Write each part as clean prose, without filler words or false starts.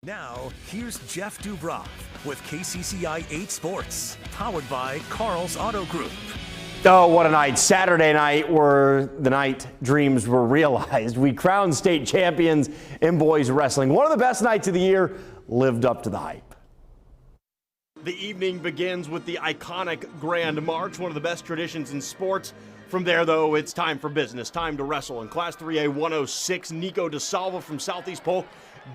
Now, here's Jeff Dubroff with KCCI 8 Sports, powered by Carl's Auto Group. Oh, what a night. Saturday night where the night dreams were realized. We crowned state champions in boys wrestling. One of the best nights of the year, lived up to the hype. The evening begins with the iconic Grand March, one of the best traditions in sports. From there, though, it's time for business, time to wrestle. In Class 3A 106, Nico DeSalvo from Southeast Polk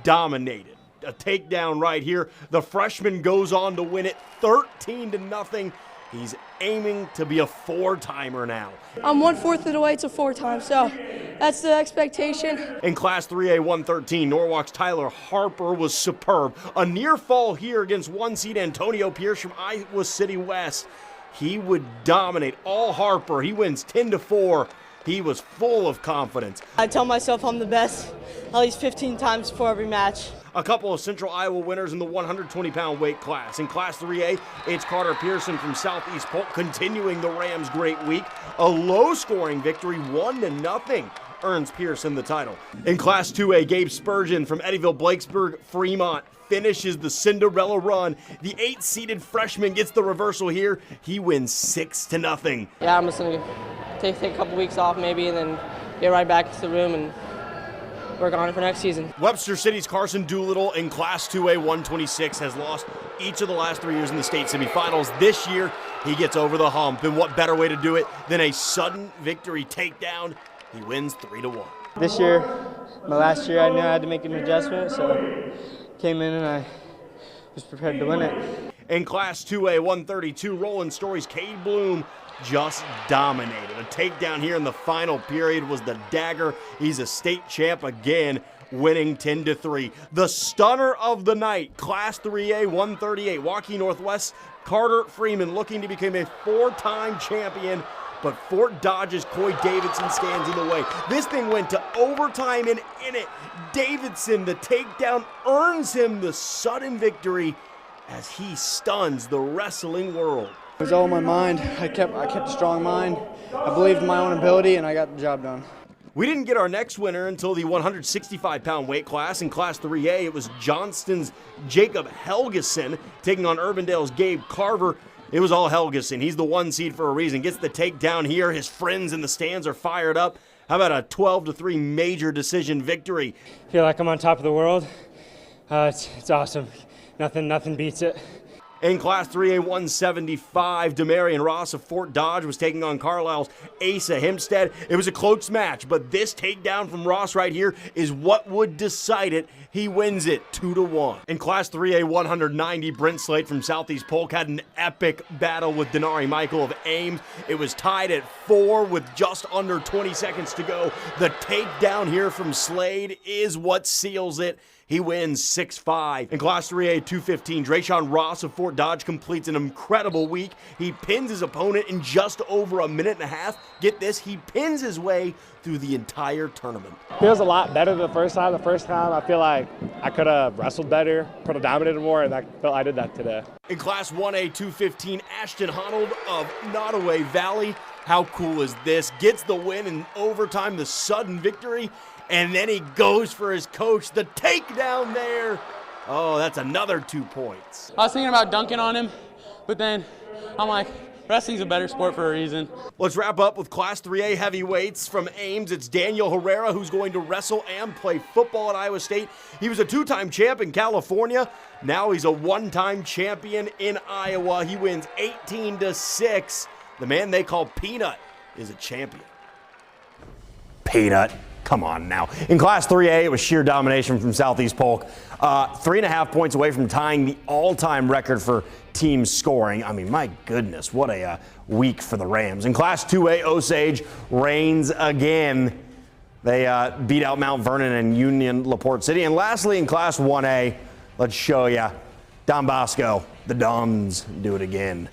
dominated. A takedown right here. The freshman goes on to win it 13-0. He's aiming to be a four-timer now. I'm 1/4 of the way to 4 times, so that's the expectation. In Class 3A 113, Norwalk's Tyler Harper was superb. A near fall here against 1 seed Antonio Pierce from Iowa City West. He would dominate. All Harper. He wins 10-4. He was full of confidence. I tell myself I'm the best at least 15 times before every match. A couple of Central Iowa winners in the 120-pound weight class. In Class 3A, it's Carter Pearson from Southeast Polk continuing the Rams' great week. A low-scoring victory, 1-0, earns Pearson the title. In Class 2A, Gabe Spurgeon from Eddyville-Blakesburg Fremont finishes the Cinderella run. The 8-seeded freshman gets the reversal here. He wins 6-0. Yeah, I'm just going to take a couple weeks off maybe and then get right back to the room and work on it for next season. Webster City's Carson Doolittle in Class 2A 126 has lost each of the last 3 years in the state semifinals. This year, he gets over the hump. And what better way to do it than a sudden victory takedown? He wins 3-1. This year, my last year, I knew I had to make an adjustment, so came in and I was prepared to win it. In Class 2A 132, Roland Story's Cade Bloom just dominated. A takedown here in the final period was the dagger. He's a state champ again, winning 10-3. The stunner of the night, Class 3A 138, Waukee Northwest, Carter Freeman looking to become a 4-time champion, but Fort Dodge's Coy Davidson stands in the way. This thing went to overtime and in it, Davidson, the takedown, earns him the sudden victory as he stuns the wrestling world. It was all in my mind. I kept a strong mind. I believed in my own ability, and I got the job done. We didn't get our next winner until the 165-pound weight class. In Class 3A, it was Johnston's Jacob Helgeson taking on Urbandale's Gabe Carver. It was all Helgeson. He's the 1 seed for a reason. Gets the takedown here. His friends in the stands are fired up. How about a 12-3 major decision victory? Feel like I'm on top of the world. It's awesome. Nothing beats it. In Class 3A 175, Demarion Ross of Fort Dodge was taking on Carlisle's Asa Hempstead. It was a close match, but this takedown from Ross right here is what would decide it. He wins it 2-1. In Class 3A 190, Brent Slate from Southeast Polk had an epic battle with Denari Michael of Ames. It was tied at 4 with just under 20 seconds to go. The takedown here from Slade is what seals it. He wins 6-5. In Class 3A 215, Drayshawn Ross of Fort Dodge completes an incredible week. He pins his opponent in just over a minute and a half. Get this, he pins his way through the entire tournament. Feels a lot better than the first time. The first time I feel like I could have wrestled better, could have dominated more, and I felt I did that today. In Class 1A 215, Ashton Honnold of Nottoway Valley. How cool is this? Gets the win in overtime, the sudden victory. And then he goes for his coach, the takedown there. Oh, that's another 2 points. I was thinking about dunking on him, but then I'm like, wrestling's a better sport for a reason. Let's wrap up with Class 3A heavyweights from Ames. It's Daniel Herrera who's going to wrestle and play football at Iowa State. He was a 2-time champ in California. Now he's a 1-time champion in Iowa. He wins 18-6. The man they call Peanut is a champion. Peanut. Come on now. In Class 3A, it was sheer domination from Southeast Polk. 3.5 points away from tying the all-time record for team scoring. I mean, my goodness, what a week for the Rams. In Class 2A, Osage reigns again. They beat out Mount Vernon and Union LaPorte City. And lastly, in Class 1A, let's show you Don Bosco, the Doms, do it again.